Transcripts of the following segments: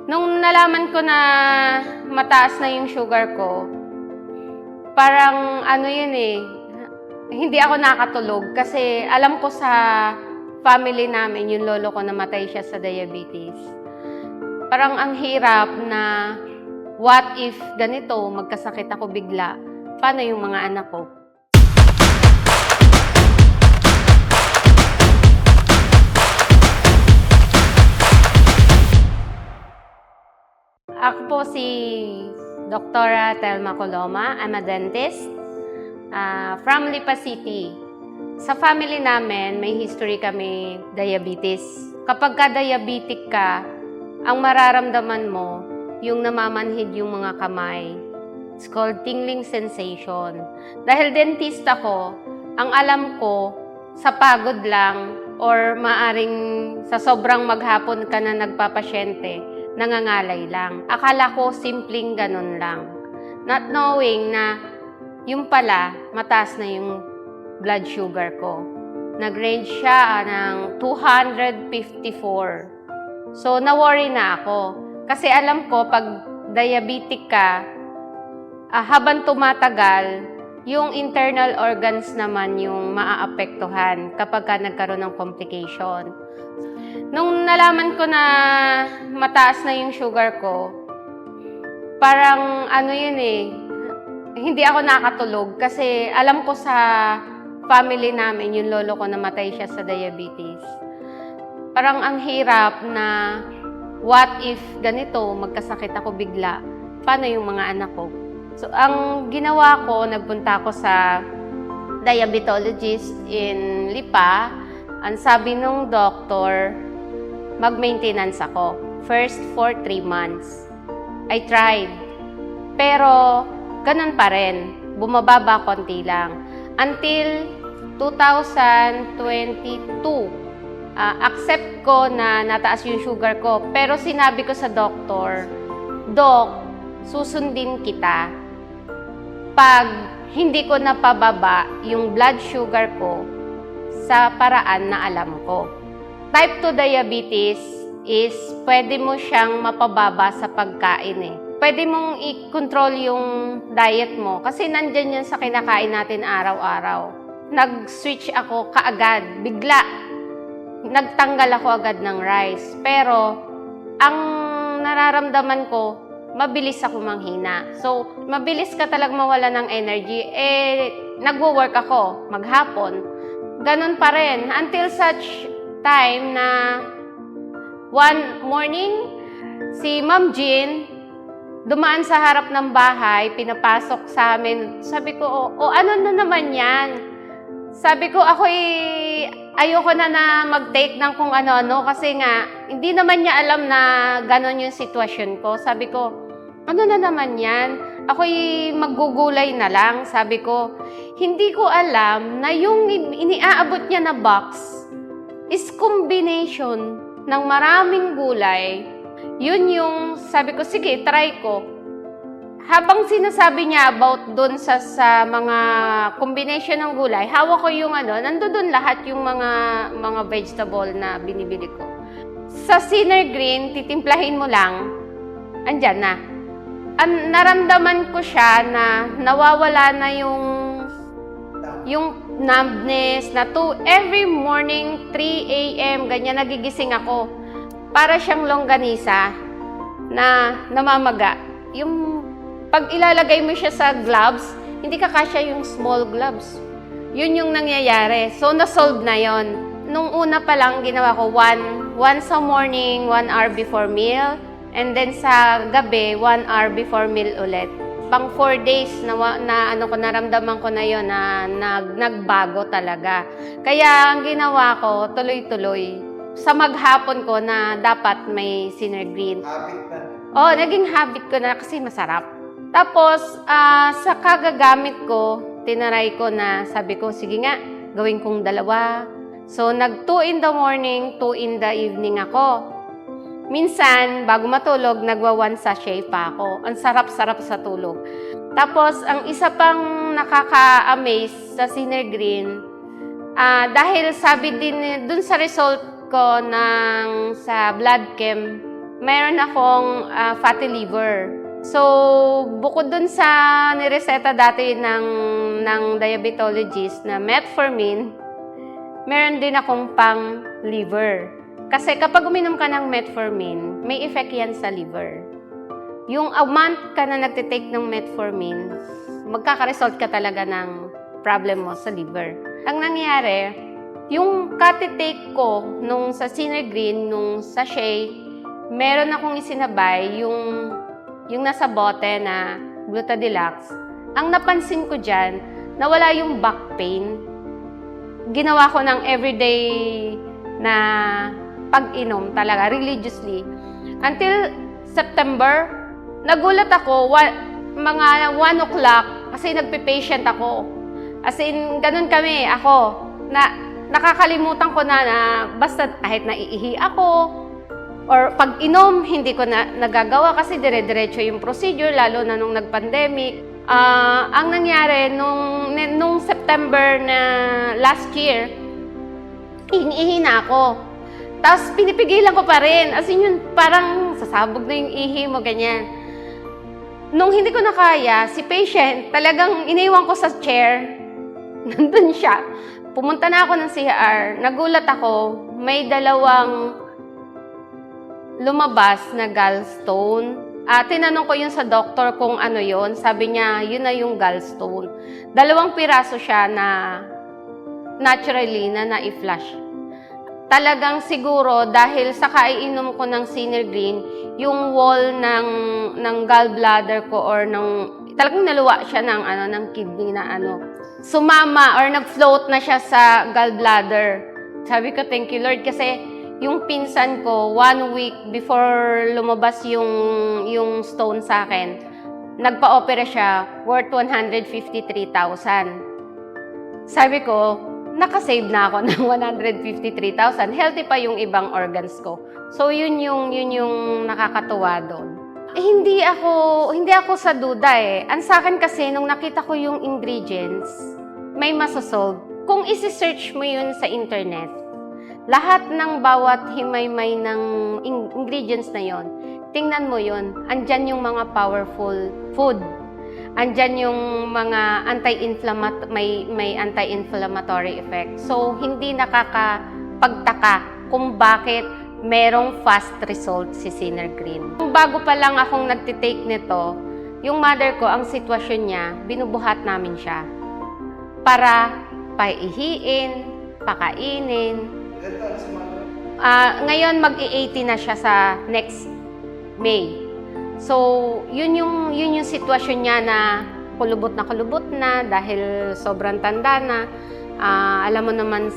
Nung nalaman ko na mataas na yung sugar ko, parang hindi ako nakatulog kasi alam ko sa family namin, yung lolo ko namatay siya sa diabetes. Parang ang hirap na what if ganito, magkasakit ako bigla, paano yung mga anak ko? Ako po si Dr. Telma Coloma. I'm a dentist from Lipa City. Sa family namin, may history kami diabetes. Kapag ka-diabetic ka, ang mararamdaman mo, yung namamanhid yung mga kamay. It's called tingling sensation. Dahil dentist ako, ang alam ko, sa pagod lang or maaring sa sobrang maghapon ka na nagpapasyente, nangangalay lang. Akala ko simpleng ganun lang. Not knowing na yung pala, mataas na yung blood sugar ko. Nag-range siya ng 254. So, na-worry na ako. Kasi alam ko, pag diabetic ka, habang tumatagal, yung internal organs naman yung maaapektuhan kapag ka nagkaroon ng complication. Nung nalaman ko na mataas na yung sugar ko, parang hindi ako nakatulog kasi alam ko sa family namin, yung lolo ko namatay siya sa diabetes. Parang ang hirap na what if ganito, magkasakit ako bigla, paano yung mga anak ko? So, ang ginawa ko, nagpunta ako sa diabetologist in Lipa. Ang sabi nung doktor, mag-maintenance ako. First for 3 months. I tried. Pero, ganun pa rin. Bumababa konti lang. Until 2022, accept ko na nataas yung sugar ko. Pero sinabi ko sa doktor, Dok, susundin kita. Pag hindi ko napababa yung blood sugar ko sa paraan na alam ko. Type 2 diabetes is pwede mo siyang mapababa sa pagkain eh. Pwede mong i-control yung diet mo kasi nandyan yan sa kinakain natin araw-araw. Nag-switch ako kaagad, bigla. Nagtanggal ako agad ng rice. Pero ang nararamdaman ko, mabilis ako manghina. So, mabilis ka talagang mawala ng energy. Nagwo-work ako maghapon. Ganun pa rin. Until such time na one morning, si Ma'am Jean dumaan sa harap ng bahay, pinapasok sa amin. Sabi ko, ano na naman yan? Sabi ko, ayoko na mag-take ng kung ano-ano kasi nga, hindi naman niya alam na ganon yung sitwasyon ko. Sabi ko, ano na naman yan? Ako'y maggugulay na lang. Sabi ko, hindi ko alam na yung iniaabot niya na box is combination ng maraming gulay. Yun yung sabi ko, sige, try ko. Habang sinasabi niya about doon sa mga combination ng gulay, hawak ko yung nandoon lahat yung mga vegetable na binibili ko. Sa Sinner Green, titimplahin mo lang, andyan na. Naramdaman ko siya na nawawala na yung numbness na every morning 3 a.m. ganyan nagigising ako. Para siyang longganisa na namamaga. Yung pag ilalagay mo siya sa gloves, hindi kakasya yung small gloves. Yun yung nangyayari. So, na-solve na yon. Nung una pa lang, ginawa ko one sa morning, 1 hour before meal, and then sa gabi, 1 hour before meal ulit. Pang 4 days, naramdaman ko na yon na nagbago talaga. Kaya, ang ginawa ko, tuloy-tuloy. Sa maghapon ko na dapat may Sinner Green. Habit na. Naging habit ko na kasi masarap. Tapos, sa kagagamit ko, tinaray ko na sabi ko, sige nga, gawin kong 2. So, nag 2 in the morning, 2 in the evening ako. Minsan, bago matulog, nagwa 1 sachet pa ako. Ang sarap-sarap sa tulog. Tapos, ang isa pang nakaka-amaze sa Sinner Green, dahil sabi din dun sa result ko sa blood chem, meron akong fatty liver. So, bukod dun sa nireseta dati ng diabetologist na metformin, meron din akong pang liver. Kasi kapag uminom ka ng metformin, may effect yan sa liver. Yung amount ka na nagtitake ng metformin, magkakaresult ka talaga ng problem mo sa liver. Ang nangyari, yung katitake ko nung sa Synergreen, nung sachet, meron akong isinabay yung nasa bote na Glutadilax. Ang napansin ko dyan, nawala yung back pain. Ginawa ko ng everyday na pag-inom talaga, religiously. Until September, nagulat ako, mga 1 o'clock, kasi nagpe-patient ako. As in, ganun kami, ako, na nakakalimutan ko na basta kahit naiihi ako, or pag inom, hindi ko na nagagawa kasi dire-diretso yung procedure, lalo na nung nag-pandemic. Ang nangyari, nung September na last year, ihi na ako. Tapos pinipigilan ko pa rin. As in yun, parang sasabog na yung ihi mo, ganyan. Nung hindi ko na kaya, si patient, talagang iniwan ko sa chair. Nandun siya. Pumunta na ako ng CR. Nagulat ako, may dalawang lumabas na gallstone. Tinanong ko yun sa doktor kung ano yun. Sabi niya, yun na yung gallstone. 2 piraso siya na naturally na na-flush. Talagang siguro dahil sa kaiinom ko ng Synergreen, yung wall ng gallbladder ko or talagang naluwa siya ng kidney na sumama or nag-float na siya sa gallbladder. Sabi ko, thank you Lord, kasi yung pinsan ko, 1 week before lumabas yung stone sa akin, nagpa-opera siya worth 153,000. Sabi ko, nakasave na ako ng 153,000. Healthy pa yung ibang organs ko. So, yun yung nakakatuwa doon. Hindi ako sa duda eh. Ang sa akin kasi, nung nakita ko yung ingredients, may masasolve. Kung isi-search mo yun sa internet, lahat ng bawat himay-may ng ingredients na yon, tingnan mo yon, andyan yung mga powerful food. Andyan yung mga may anti-inflammatory effect. So, hindi nakakapagtaka kung bakit merong fast result si Synergreen. Bago pa lang akong nagtitake nito, yung mother ko, ang sitwasyon niya, binubuhat namin siya para paihiin, pakainin. Ngayon mag-i-80 na siya sa next May. So, yun yung sitwasyon niya na kulubot na dahil sobrang tanda na. Alam mo naman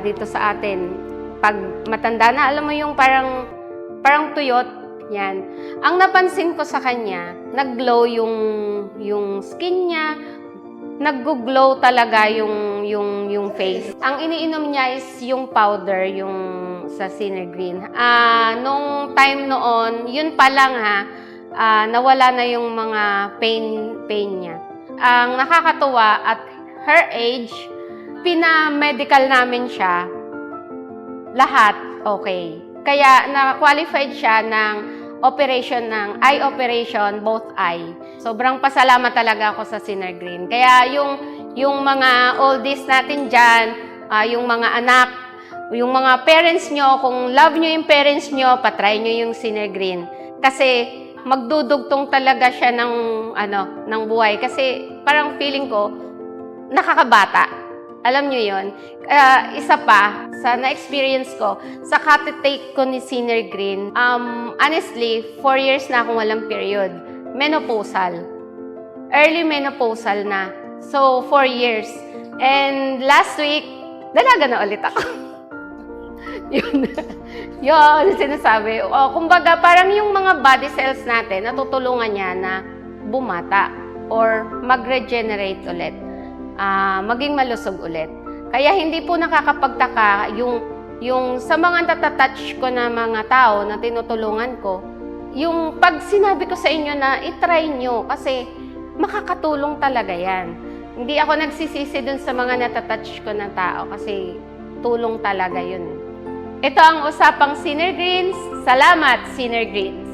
dito sa atin, pag matanda na, alam mo yung parang tuyot, yan. Ang napansin ko sa kanya, nag-glow yung skin niya, nag-glow talaga yung face. Ang iniinom niya is yung powder, yung sa Synergreen. Nung time noon, yun pa lang nawala na yung mga pain niya. Ang nakakatuwa, at her age, pina-medical namin siya, lahat okay. Kaya na-qualified siya ng eye operation, both eye. Sobrang pasalamat talaga ako sa Synergreen. Kaya yung mga oldies natin dyan, yung mga anak, yung mga parents nyo, kung love nyo yung parents nyo, patry nyo yung Synergreen. Kasi magdudugtong talaga siya ng buhay. Kasi parang feeling ko, nakakabata. Alam nyo yun. Isa pa, sa na-experience ko, sa katitake ko ni Synergreen, honestly, 4 years na akong walang period. Menopausal. Early menopausal na. So, 4 years. And last week, dalaga na ulit ako. Yun, sinasabi. Kumbaga, parang yung mga body cells natin, natutulungan niya na bumata or mag-regenerate ulit. Maging malusog ulit. Kaya hindi po nakakapagtaka yung sa mga natatouch ko na mga tao na tinutulungan ko, yung pag sinabi ko sa inyo na itry nyo kasi makakatulong talaga yan. Hindi ako nagsisisi dun sa mga natatouch ko na tao kasi tulong talaga yun. Ito ang usapang Synergreen. Salamat, Sinner Greens!